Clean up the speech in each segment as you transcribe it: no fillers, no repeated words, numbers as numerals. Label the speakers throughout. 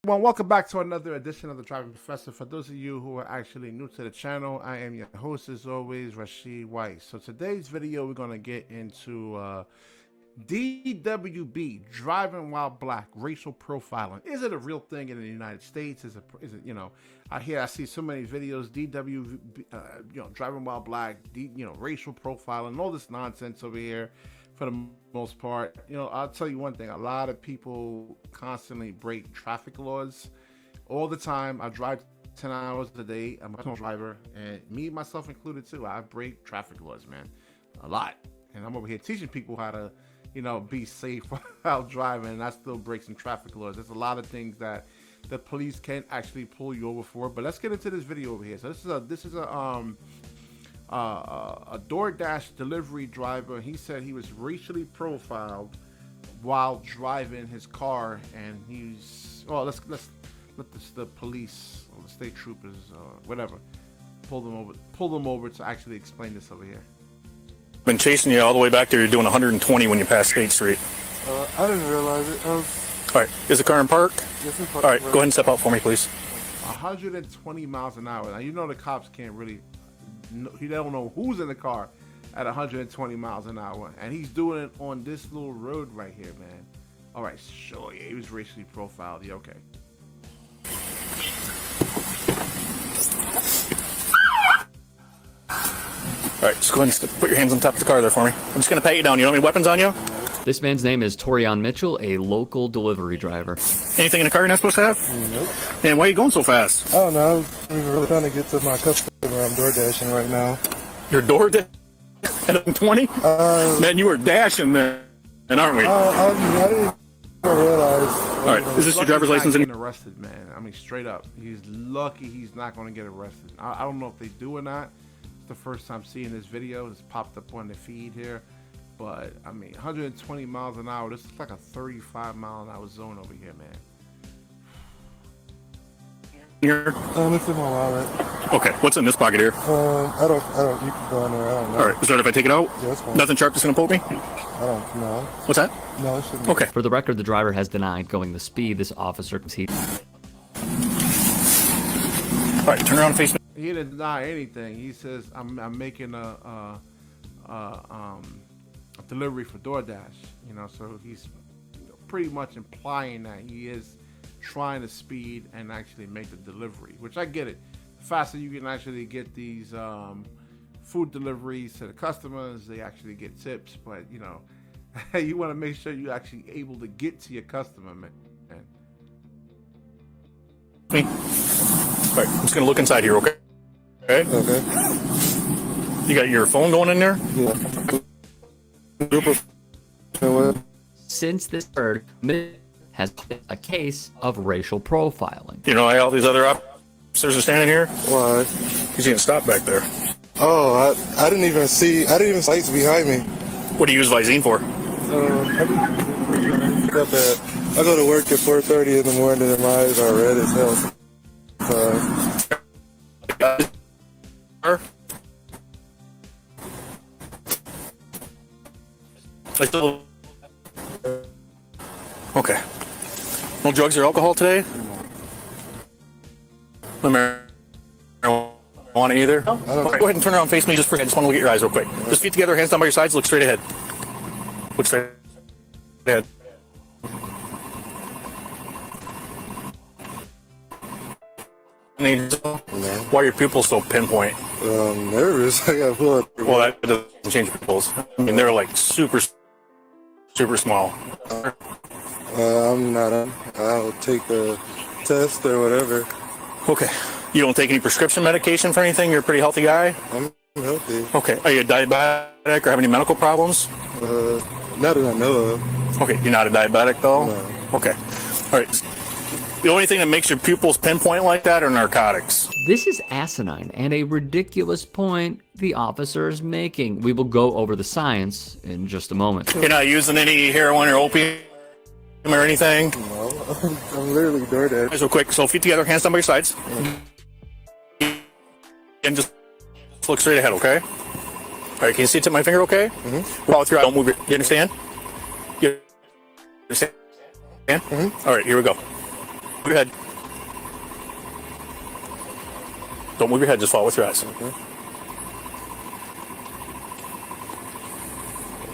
Speaker 1: Well, welcome back to another edition of the Driving Professor. For those of you who are actually new to the channel, I am your host as always, Rashid Weiss. So today's video, we're going to get into DWB, driving while black, racial profiling. Is it a real thing in the United States? Is it, I see so many videos, DWB, driving while black, racial profiling, all this nonsense over here. For the most part, I'll tell you one thing: a lot of people constantly break traffic laws all the time. I drive 10 hours a day. I'm a driver, and me, myself included too. I break traffic laws, man, a lot. And I'm over here teaching people how to, be safe while driving, and I still break some traffic laws. There's a lot of things that the police can't actually pull you over for. But let's get into this video over here. So this is a DoorDash delivery driver. He said he was racially profiled while driving his car, and let's let the police or the state troopers whatever pull them over to actually explain this over here.
Speaker 2: Been chasing you all the way back there. You're doing 120 when you pass State Street.
Speaker 3: I didn't realize it.
Speaker 2: All right, is the car in park?
Speaker 3: Yes, in
Speaker 2: All
Speaker 3: park.
Speaker 2: right, go ahead and step out for me, please.
Speaker 1: 120 miles an hour. Now the cops can't really. He don't know who's in the car at 120 miles an hour, and he's doing it on this little road right here, man. All right, sure, yeah, he was racially profiled. Yeah, okay.
Speaker 2: All right, just go ahead and put your hands on top of the car there for me. I'm just gonna pat you down. You don't have any weapons on you?
Speaker 4: This man's name is Torian Mitchell, a local delivery driver.
Speaker 2: Anything in the car you're not supposed to have?
Speaker 3: Nope.
Speaker 2: Man, why are you going so fast?
Speaker 3: I don't know. I'm really trying to get to my customer. I'm door dashing right now.
Speaker 2: Your door at 120? Man, you were dashing there, aren't we?
Speaker 3: I didn't even realize.
Speaker 2: All right, is this your driver's license?
Speaker 1: Getting arrested, man. I mean, straight up. He's lucky he's not going to get arrested. I don't know if they do or not. It's the first time seeing this video. It's popped up on the feed here. But, I mean, 120 miles an hour. This is like a 35 mile an hour zone over here, man.
Speaker 2: Here?
Speaker 3: It's in my wallet.
Speaker 2: Okay, what's in this pocket here?
Speaker 3: I don't, you can go in there. I don't know.
Speaker 2: All right, is that if I take it out?
Speaker 3: Yeah, that's fine.
Speaker 2: Nothing sharp that's gonna poke me?
Speaker 3: I don't know.
Speaker 2: What's that?
Speaker 3: No, it shouldn't.
Speaker 2: Okay.
Speaker 4: For the record, the driver has denied going the speed this officer he.
Speaker 2: All right, turn around and face me.
Speaker 1: He didn't deny anything. He says, I'm making a delivery for DoorDash, so he's pretty much implying that he is trying to speed and actually make the delivery, which I get it. The faster you can actually get these food deliveries to the customers, they actually get tips, but you want to make sure you're actually able to get to your customer, man.
Speaker 2: Me. All right, I'm just gonna look inside here, okay?
Speaker 3: Okay.
Speaker 2: You got your phone going in there?
Speaker 3: Yeah.
Speaker 4: Since this occurred, Mitchell has a case of racial profiling.
Speaker 2: You know why all these other officers are standing here?
Speaker 3: Why?
Speaker 2: Because you can stop back there.
Speaker 3: Oh, I didn't even see. I didn't even see lights behind me.
Speaker 2: What do you use Visine for?
Speaker 3: I go to work at 4:30 in the morning and my eyes are red as hell.
Speaker 2: I still. Okay. No drugs or alcohol today? No marijuana either? Okay, go ahead and turn around and face me just for a second. I just want to look at your eyes real quick. Just feet together, hands down by your sides, look straight ahead. Look straight ahead. Why are your pupils so pinpoint?
Speaker 3: I'm nervous. I got blood.
Speaker 2: Well, that doesn't change pupils. I mean, they're like super small.
Speaker 3: I'm not. I'll take a test or whatever.
Speaker 2: Okay. You don't take any prescription medication for anything? You're a pretty healthy guy?
Speaker 3: I'm healthy.
Speaker 2: Okay. Are you a diabetic or have any medical problems?
Speaker 3: Not that I know of.
Speaker 2: Okay. You're not a diabetic though?
Speaker 3: No.
Speaker 2: Okay. All right. The only thing that makes your pupils pinpoint like that are narcotics.
Speaker 4: This is asinine and a ridiculous point the officer is making. We will go over the science in just a moment.
Speaker 2: You're not using any heroin or opium or anything?
Speaker 3: No, I'm literally DoorDash.
Speaker 2: Guys, real quick. So feet together, hands down by your sides. And just look straight ahead, okay? All right, can you see the tip of my finger okay? Mm-hmm. Follow through. Don't move your, you understand? You understand? All right, here we go. your head. Don't move your head. Just follow with your eyes.
Speaker 3: Okay.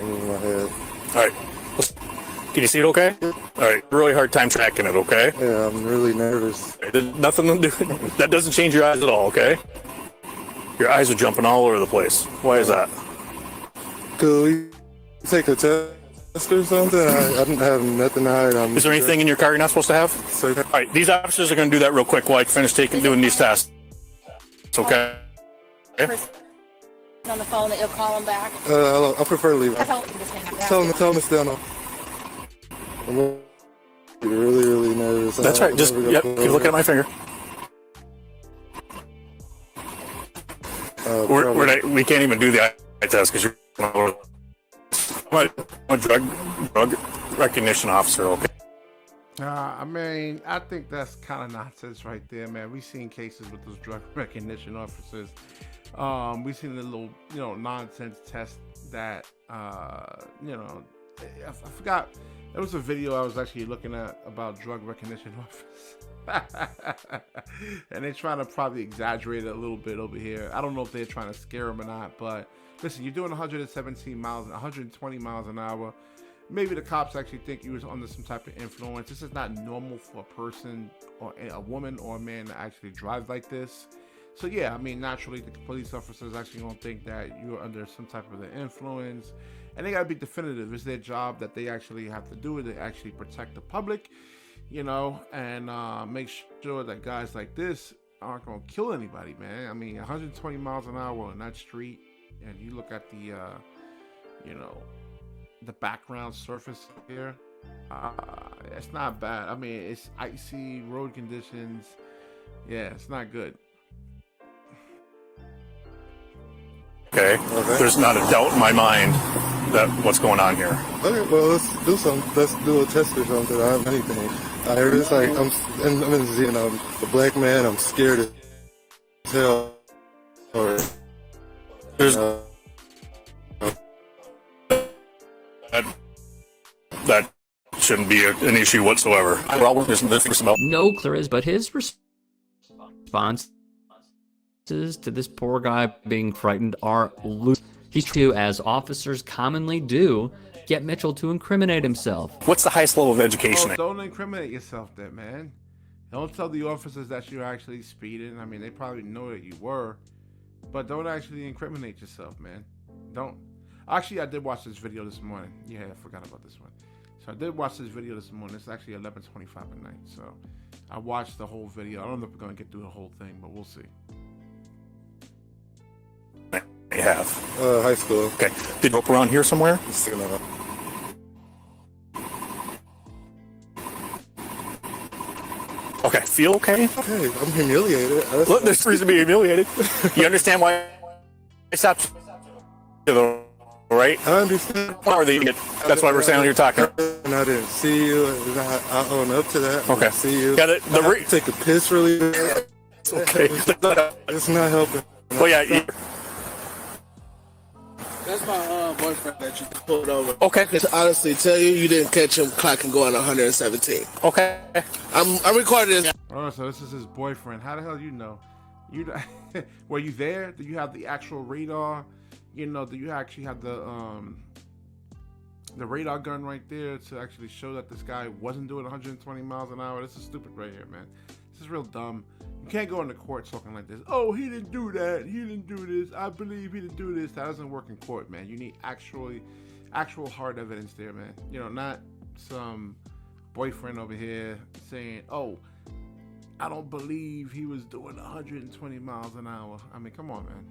Speaker 3: In my head.
Speaker 2: All right. Can you see it okay? All right. Really hard time tracking it, okay?
Speaker 3: Yeah, I'm really nervous.
Speaker 2: There's nothing to do. That doesn't change your eyes at all, okay? Your eyes are jumping all over the place. Why is that?
Speaker 3: Could we take a test or something? I don't have nothing to hide.
Speaker 2: Is there anything in your car you're not supposed to have?
Speaker 3: So,
Speaker 2: All right. These officers are going to do that real quick while I finish doing these tests. It's okay?
Speaker 5: On the phone that you'll call him back.
Speaker 3: I prefer to leave.
Speaker 5: Tell him to just hang up.
Speaker 3: Tell him to stay on. I'm really, really nervous.
Speaker 2: That's right. Just keep looking at my finger. We can't even do the eye test because you're a drug recognition officer. Okay.
Speaker 1: I mean, I think that's kind of nonsense right there, man. We've seen cases with those drug recognition officers. We've seen the little, nonsense test that, I forgot. There was a video I was actually looking at about drug recognition officers. And they're trying to probably exaggerate it a little bit over here. I don't know if they're trying to scare them or not, but listen, you're doing 120 miles an hour. Maybe the cops actually think you was under some type of influence. This is not normal for a person or a woman or a man to actually drive like this. So yeah, I mean, naturally, the police officers actually gonna think that you're under some type of the influence, and they gotta be definitive. It's their job that they actually have to do it. They actually protect the public, and make sure that guys like this aren't gonna kill anybody, man. I mean, 120 miles an hour on that street, and you look at the, the background surface here. It's not bad. I mean, it's icy road conditions. Yeah, it's not good.
Speaker 2: Okay. There's not a doubt in my mind that what's going on here.
Speaker 3: Okay, well, let's do something. Let's do a test or something. I don't have anything. I heard it's like I'm in Zen. I'm a black man. I'm scared as hell. Or
Speaker 2: There's that shouldn't be an issue whatsoever.
Speaker 4: No clear is, but his response to this poor guy being frightened are loose. He's too, as officers commonly do, get Mitchell to incriminate himself.
Speaker 2: What's the highest level of education?
Speaker 1: Oh, don't incriminate yourself then, man. Don't tell the officers that you're actually speeding. I mean, they probably know that you were, but don't actually incriminate yourself, man. Don't. Actually, I did watch this video this morning. Yeah, I forgot about this one. So I did watch this video this morning. It's actually 11:25 at night. So I watched the whole video. I don't know if we're going to get through the whole thing, but we'll see.
Speaker 2: You have.
Speaker 3: high school.
Speaker 2: Okay. Did you up around here somewhere? Okay. Feel okay?
Speaker 3: Okay, I'm humiliated.
Speaker 2: Look, there's reason to be humiliated. You understand why I stopped you, right?
Speaker 3: I understand.
Speaker 2: Or that's why we're saying you're talking.
Speaker 3: And I didn't see you. And I own up to that. I
Speaker 2: Okay.
Speaker 3: didn't see you.
Speaker 2: Yeah,
Speaker 3: I have to take a piss really bad.
Speaker 2: okay.
Speaker 3: It's not helping.
Speaker 2: Well, yeah.
Speaker 6: That's my boyfriend that you pulled over.
Speaker 2: Okay.
Speaker 6: To honestly tell you, you didn't catch him clocking going 117.
Speaker 2: Okay.
Speaker 6: I'm recording this.
Speaker 1: Oh, so this is his boyfriend. How the hell do you know? Were you there? Do you have the actual radar? Do you actually have the radar gun right there to actually show that this guy wasn't doing 120 miles an hour? This is stupid right here, man. This is real dumb. You can't go into court talking like this. Oh, he didn't do that. He didn't do this. I believe he didn't do this. That doesn't work in court, man. You need actual hard evidence there, man. Not some boyfriend over here saying, oh, I don't believe he was doing 120 miles an hour. I mean, come on, man.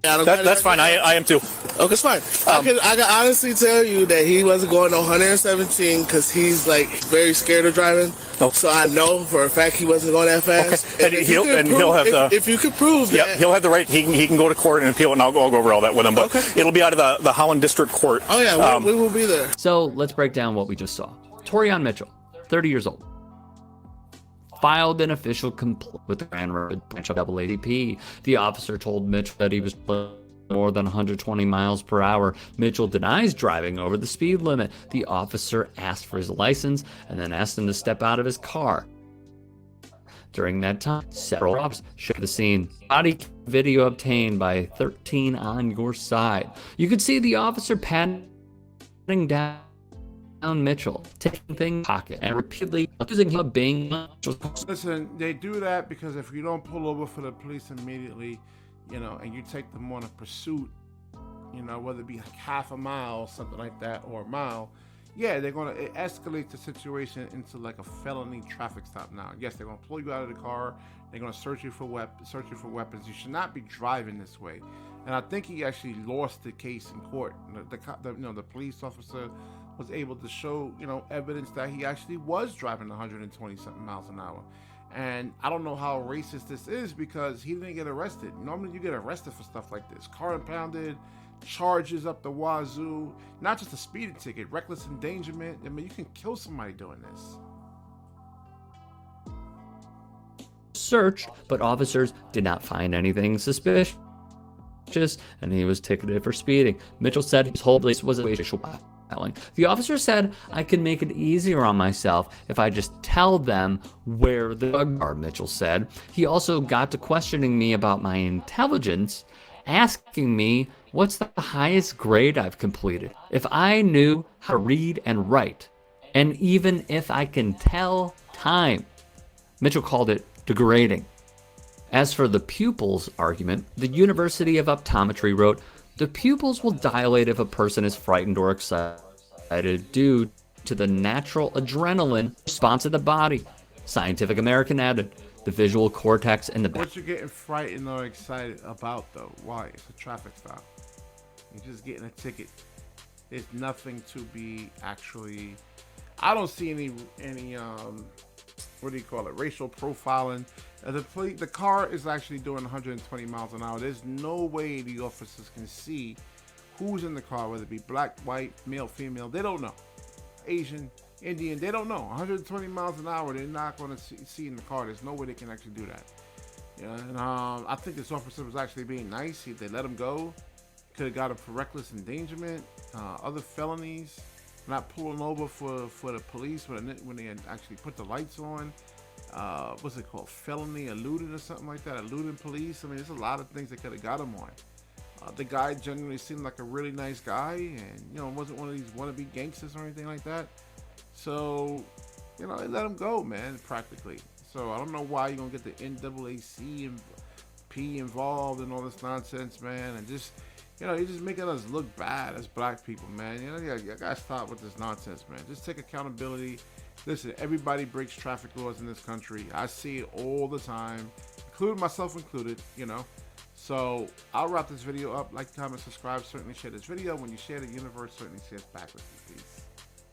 Speaker 2: That's fine. I am too.
Speaker 6: Okay, it's fine. I can honestly tell you that he wasn't going 117 because he's like very scared of driving.
Speaker 2: Oh.
Speaker 6: So I know for a fact he wasn't going that fast.
Speaker 2: Okay. And he'll have the.
Speaker 6: If you could prove
Speaker 2: Yeah,
Speaker 6: that.
Speaker 2: he'll have the right. He can go to court and appeal, and I'll go over all that with him. But
Speaker 6: Okay.
Speaker 2: it'll be out of the Holland District Court.
Speaker 6: Oh yeah, we will be there.
Speaker 4: So let's break down what we just saw. Torian Mitchell, 30 years old, filed an official complaint with the Grand Rapids branch of AADP. The officer told Mitchell that he was more than 120 miles per hour. Mitchell denies driving over the speed limit. The officer asked for his license and then asked him to step out of his car. During that time, several officers showed the scene. Body video obtained by 13 on your side. You could see the officer patting down Mitchell, taking things in his pocket, and repeatedly accusing him of being Mitchell's.
Speaker 1: Listen, they do that because if you don't pull over for the police immediately, you know, and you take them on a pursuit, you know, whether it be like half a mile, something like that, or a mile, yeah, it escalates the situation into like a felony traffic stop now. Yes, they're gonna pull you out of the car. They're gonna search you for weapons. You should not be driving this way. And I think he actually lost the case in court. The police officer was able to show, you know, evidence that he actually was driving 120 something miles an hour. And I don't know how racist this is because he didn't get arrested. Normally you get arrested for stuff like this. Car impounded, charges up the wazoo, not just a speeding ticket, reckless endangerment. I mean, you can kill somebody doing this.
Speaker 4: Searched, but officers did not find anything suspicious, and he was ticketed for speeding. Mitchell said his whole place was a racial profiling. The officer said, "I can make it easier on myself if I just tell them where the drugs are," Mitchell said. He also got to questioning me about my intelligence, asking me what's the highest grade I've completed, if I knew how to read and write, and even if I can tell time. Mitchell called it degrading. As for the pupils argument, the University of Optometry wrote, "The pupils will dilate if a person is frightened or excited due to the natural adrenaline response of the body." Scientific American added, "The visual cortex in the back."
Speaker 1: What you getting frightened or excited about though? Why? It's a traffic stop. You're just getting a ticket. There's nothing to be actually. I don't see any what do you call it? Racial profiling. The car is actually doing 120 miles an hour. There's no way the officers can see who's in the car, whether it be black, white, male, female. They don't know. Asian, Indian, they don't know. 120 miles an hour, they're not going to see in the car. There's no way they can actually do that. Yeah, and I think this officer was actually being nice. They let him go. Could have got him for reckless endangerment, other felonies, not pulling over for the police when they actually put the lights on. What's it called? Felony eluding or something like that. Eluding police. I mean, there's a lot of things they could have got him on. The guy genuinely seemed like a really nice guy, and you know, wasn't one of these wannabe gangsters or anything like that. So, you know, they let him go, man, practically. So I don't know why you're gonna get the NAACP involved in all this nonsense, man, and just, you know, you're just making us look bad as black people, man. You know, you gotta stop with this nonsense, man. Just take accountability. Listen, everybody breaks traffic laws in this country. I see it all the time, including myself included, you know. So I'll wrap this video up. Like, comment, subscribe, certainly share this video. When you share, the universe certainly shares back with you. Peace.